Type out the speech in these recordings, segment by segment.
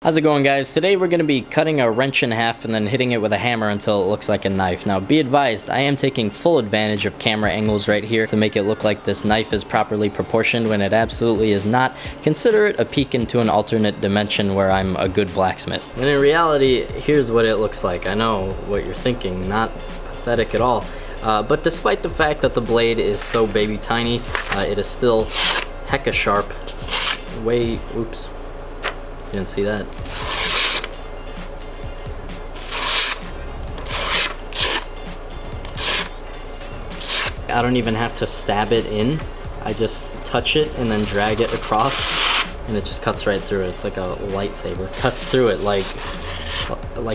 How's it going, guys? Today we're going to be cutting a wrench in half and then hitting it with a hammer until it looks like a knife. Now be advised, I am taking full advantage of camera angles right here to make it look like this knife is properly proportioned when it absolutely is not. Consider it a peek into an alternate dimension where I'm a good blacksmith. And in reality, here's what it looks like. I know what you're thinking, not pathetic at all. But despite the fact that the blade is so baby tiny, it is still hecka sharp. Oops. You didn't see that. I don't even have to stab it in. I just touch it and then drag it across and it just cuts right through it. It's like a lightsaber. Cuts through it like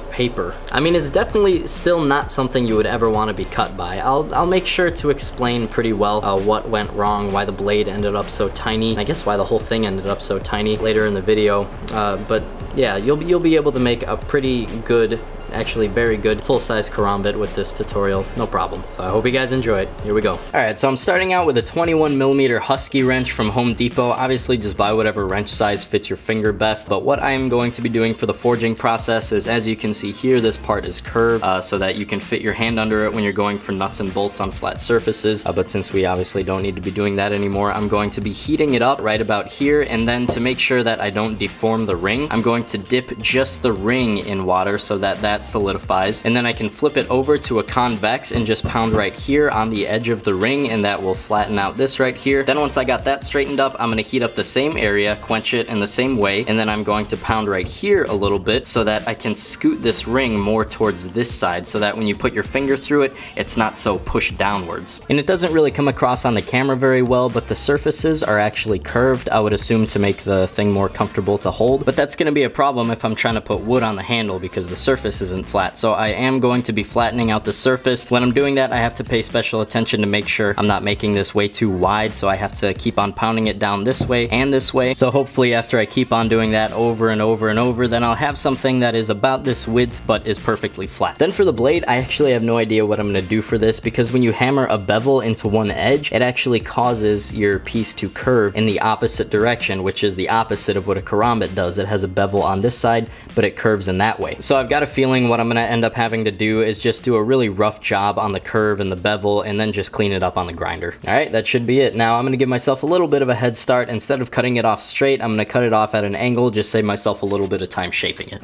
paper. I mean, it's definitely still not something you would ever want to be cut by. I'll make sure to explain pretty well what went wrong, why the blade ended up so tiny, and I guess why the whole thing ended up so tiny later in the video. But yeah, you'll be able to make a pretty good, actually very good, full-size karambit with this tutorial, no problem. So I hope you guys enjoy it. Here we go. Alright, so I'm starting out with a 21mm Husky wrench from Home Depot. Obviously, just buy whatever wrench size fits your finger best, but what I am going to be doing for the forging process is, as you can see here, this part is curved so that you can fit your hand under it when you're going for nuts and bolts on flat surfaces, but since we obviously don't need to be doing that anymore, I'm going to be heating it up right about here, and then to make sure that I don't deform the ring, I'm going to dip just the ring in water so that solidifies, and then I can flip it over to a convex and just pound right here on the edge of the ring, and that will flatten out this right here. Then once I got that straightened up, I'm going to heat up the same area, quench it in the same way, and then I'm going to pound right here a little bit so that I can scoot this ring more towards this side so that when you put your finger through it, it's not so pushed downwards. And it doesn't really come across on the camera very well, but the surfaces are actually curved, I would assume, to make the thing more comfortable to hold, but that's going to be a problem if I'm trying to put wood on the handle because the surface isn't flat. So I am going to be flattening out the surface. When I'm doing that, I have to pay special attention to make sure I'm not making this way too wide, so I have to keep on pounding it down this way and this way. So hopefully after I keep on doing that over and over and over, then I'll have something that is about this width but is perfectly flat. Then for the blade, I actually have no idea what I'm going to do for this, because when you hammer a bevel into one edge, it actually causes your piece to curve in the opposite direction, which is the opposite of what a karambit does. It has a bevel on this side, but it curves in that way. So I've got a feeling what I'm going to end up having to do is just do a really rough job on the curve and the bevel, and then just clean it up on the grinder. Alright, that should be it. Now I'm going to give myself a little bit of a head start. Instead of cutting it off straight, I'm going to cut it off at an angle, just save myself a little bit of time shaping it.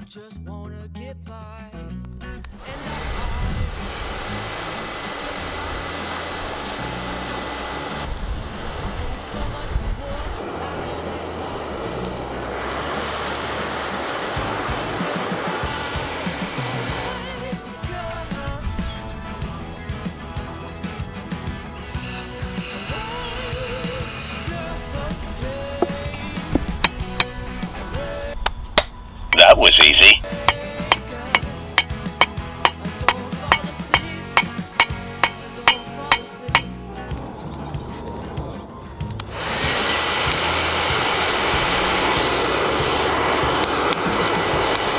Just wanna get by. That was easy.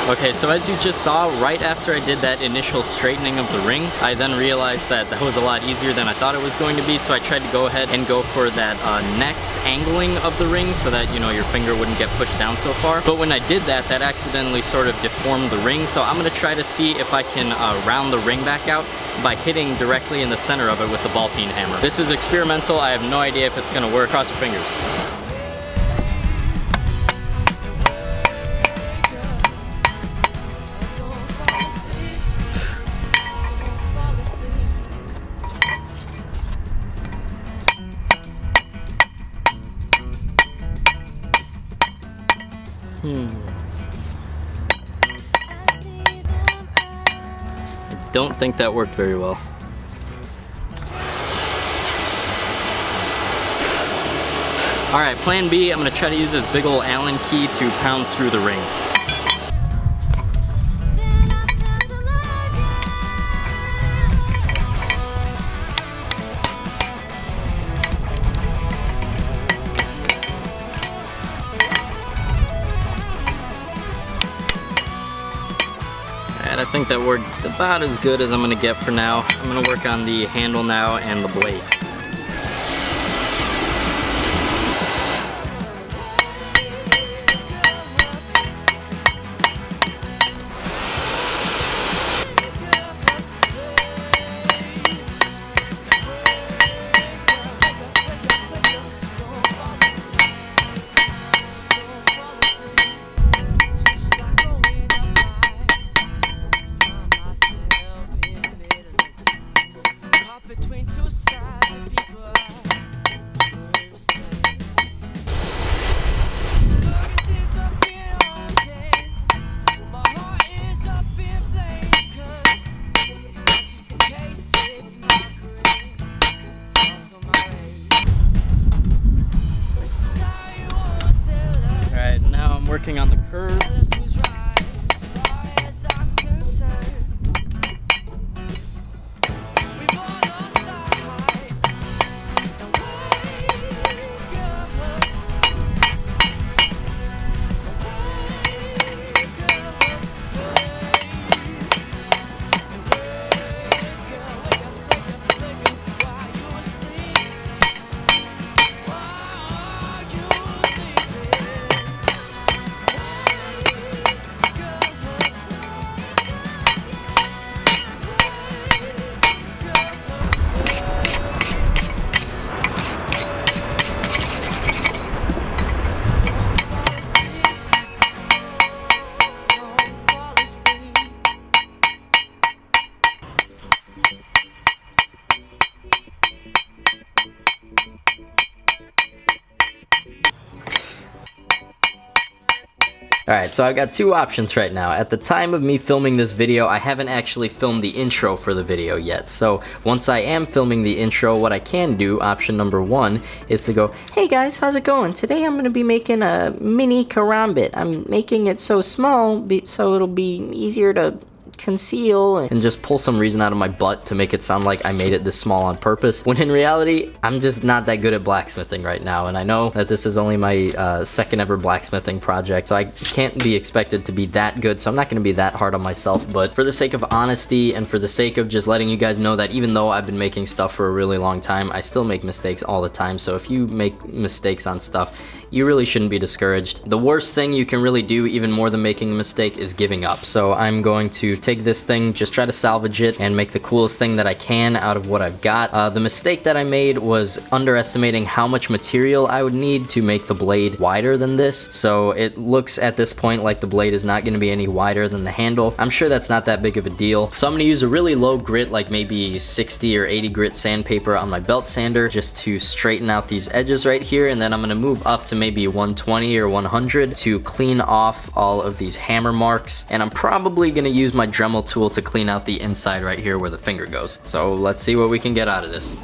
Okay, so as you just saw, right after I did that initial straightening of the ring, I then realized that that was a lot easier than I thought it was going to be, so I tried to go ahead and go for that next angling of the ring so that, you know, your finger wouldn't get pushed down so far. But when I did that, that accidentally sort of deformed the ring, so I'm going to try to see if I can round the ring back out by hitting directly in the center of it with the ball peen hammer. This is experimental. I have no idea if it's going to work. Cross your fingers. I don't think that worked very well. Alright, plan B, I'm gonna try to use this big ol' Allen key to pound through the ring. Alright, I think that worked about as good as I'm gonna get for now. I'm gonna work on the handle now and the blade. Working on the curve. Alright, so I've got two options right now. At the time of me filming this video, I haven't actually filmed the intro for the video yet. So once I am filming the intro, what I can do, option number one, is to go, hey guys, how's it going? Today I'm going to be making a mini karambit. I'm making it so small so it'll be easier to conceal, and just pull some reason out of my butt to make it sound like I made it this small on purpose, when in reality I'm just not that good at blacksmithing right now. And I know that this is only my second ever blacksmithing project, so I can't be expected to be that good, so I'm not going to be that hard on myself. But for the sake of honesty and for the sake of just letting you guys know that even though I've been making stuff for a really long time, I still make mistakes all the time. So if you make mistakes on stuff, you really shouldn't be discouraged. The worst thing you can really do, even more than making a mistake, is giving up. So I'm going to take this thing, just try to salvage it, and make the coolest thing that I can out of what I've got. The mistake that I made was underestimating how much material I would need to make the blade wider than this. So it looks at this point like the blade is not going to be any wider than the handle. I'm sure that's not that big of a deal. So I'm going to use a really low grit, like maybe 60 or 80 grit sandpaper on my belt sander, just to straighten out these edges right here. And then I'm going to move up to maybe 120 or 100 to clean off all of these hammer marks. And I'm probably going to use my Dremel tool to clean out the inside right here where the finger goes. So let's see what we can get out of this.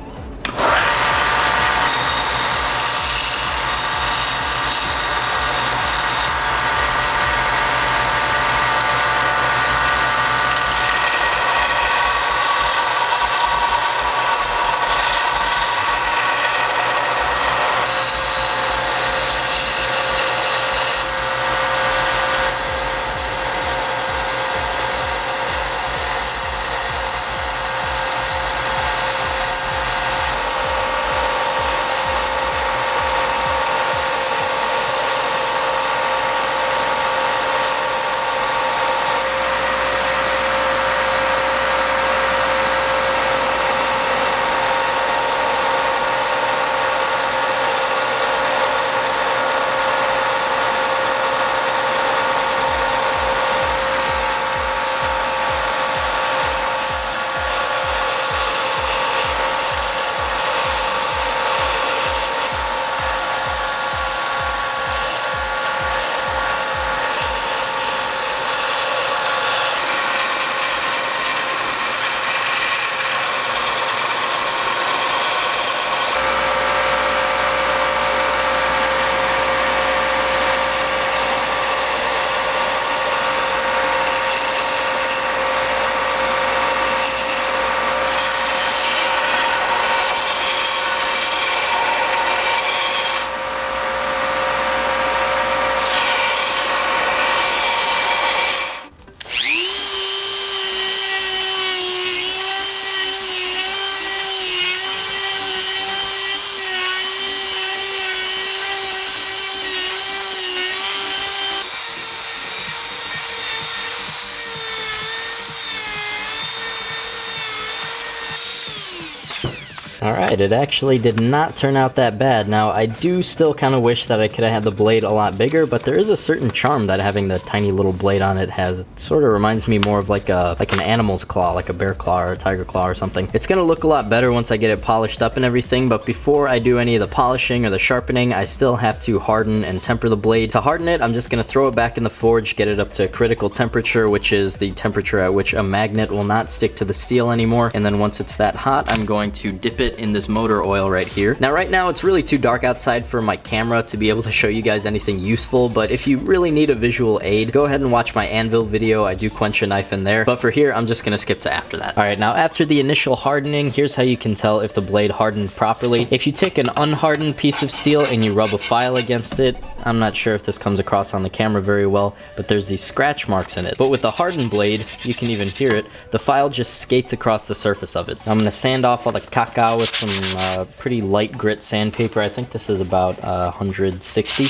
Alright, it actually did not turn out that bad. Now, I do still kind of wish that I could have had the blade a lot bigger, but there is a certain charm that having the tiny little blade on it has. It sort of reminds me more of like an animal's claw, like a bear claw or a tiger claw or something. It's gonna look a lot better once I get it polished up and everything, but before I do any of the polishing or the sharpening, I still have to harden and temper the blade. To harden it, I'm just gonna throw it back in the forge, get it up to critical temperature, which is the temperature at which a magnet will not stick to the steel anymore. And then once it's that hot, I'm going to dip it in this motor oil right here. Now right now it's really too dark outside for my camera to be able to show you guys anything useful, but if you really need a visual aid, go ahead and watch my anvil video. I do quench a knife in there, but for here I'm just gonna skip to after that. Alright, now after the initial hardening, here's how you can tell if the blade hardened properly. If you take an unhardened piece of steel and you rub a file against it, I'm not sure if this comes across on the camera very well, but there's these scratch marks in it. But with the hardened blade, you can even hear it, the file just skates across the surface of it. Now I'm gonna sand off all the caca with some pretty light grit sandpaper. I think this is about 160.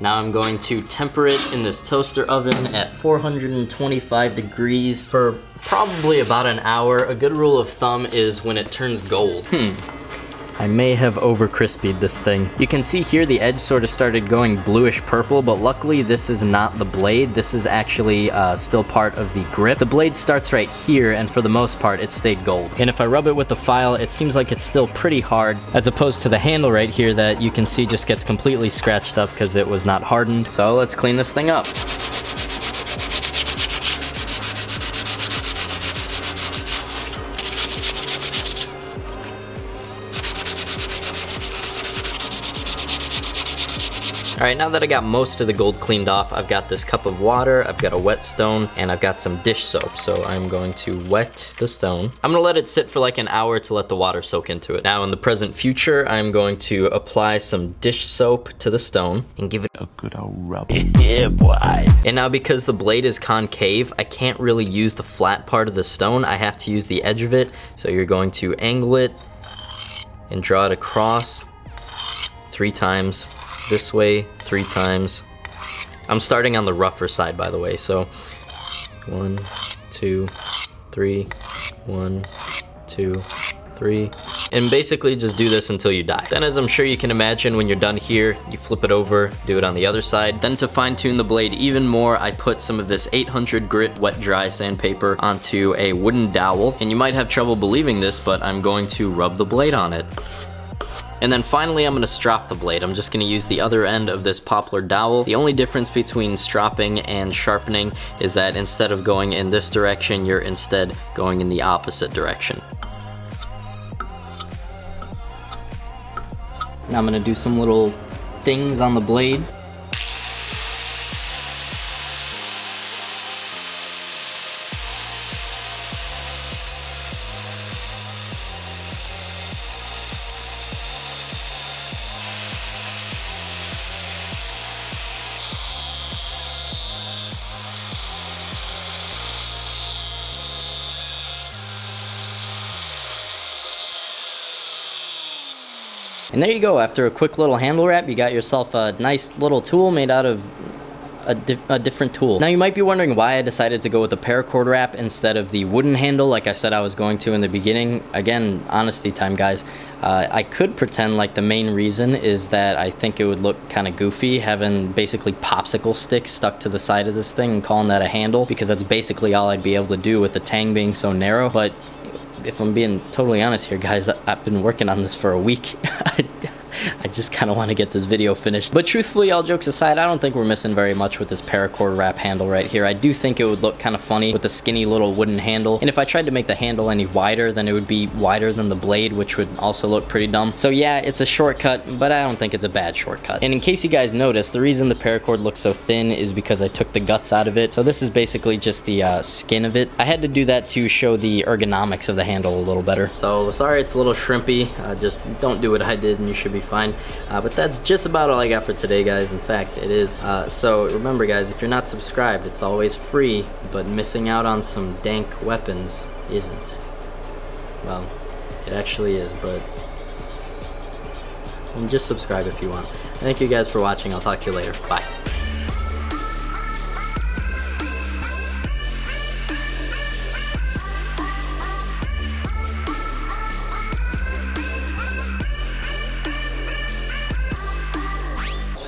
Now I'm going to temper it in this toaster oven at 425 degrees for probably about an hour. A good rule of thumb is when it turns gold. I may have over crispied this thing. You can see here the edge sort of started going bluish purple, but luckily this is not the blade. This is actually still part of the grip. The blade starts right here, and for the most part it stayed gold. And if I rub it with the file, it seems like it's still pretty hard, as opposed to the handle right here that you can see just gets completely scratched up because it was not hardened. So let's clean this thing up. Alright, now that I got most of the gold cleaned off, I've got this cup of water, I've got a whetstone, and I've got some dish soap. So I'm going to wet the stone. I'm gonna let it sit for like an hour to let the water soak into it. Now in the present future, I'm going to apply some dish soap to the stone and give it a good old rub. Yeah, boy. And now because the blade is concave, I can't really use the flat part of the stone. I have to use the edge of it. So you're going to angle it and draw it across 3 times. This way 3 times. I'm starting on the rougher side, by the way, so 1, 2, 3, 1, 2, 3, and basically just do this until you die. Then, as I'm sure you can imagine, when you're done here, you flip it over, do it on the other side. Then to fine tune the blade even more, I put some of this 800 grit wet dry sandpaper onto a wooden dowel, and you might have trouble believing this, but I'm going to rub the blade on it. And then finally, I'm gonna strop the blade. I'm just gonna use the other end of this poplar dowel. The only difference between stropping and sharpening is that instead of going in this direction, you're instead going in the opposite direction. Now I'm gonna do some little things on the blade. And there you go. After a quick little handle wrap, you got yourself a nice little tool made out of a different tool. Now you might be wondering why I decided to go with the paracord wrap instead of the wooden handle like I said I was going to in the beginning. Again, honesty time, guys. I could pretend like the main reason is that I think it would look kind of goofy having basically popsicle sticks stuck to the side of this thing and calling that a handle, because that's basically all I'd be able to do with the tang being so narrow. But if I'm being totally honest here, guys, I've been working on this for a week. I just kind of want to get this video finished. But truthfully, all jokes aside, I don't think we're missing very much with this paracord wrap handle right here. I do think it would look kind of funny with the skinny little wooden handle. And if I tried to make the handle any wider, then it would be wider than the blade, which would also look pretty dumb. So yeah, it's a shortcut, but I don't think it's a bad shortcut. And in case you guys noticed, the reason the paracord looks so thin is because I took the guts out of it. So this is basically just the skin of it. I had to do that to show the ergonomics of the handle a little better. So sorry it's a little shrimpy. Just don't do what I did and you should be fine. But that's just about all I got for today, guys. In fact, it is. So remember, guys, if you're not subscribed, it's always free, but missing out on some dank weapons isn't. Well, it actually is, but and just subscribe if you want. Thank you guys for watching. I'll talk to you later. Bye.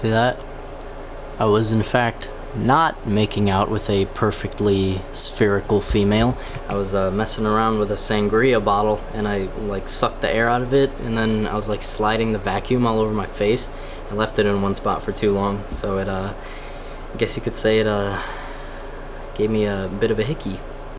See that? I was in fact not making out with a perfectly spherical female. I was messing around with a sangria bottle, and I like sucked the air out of it, and then I was like sliding the vacuum all over my face and left it in one spot for too long. So it I guess you could say it gave me a bit of a hickey.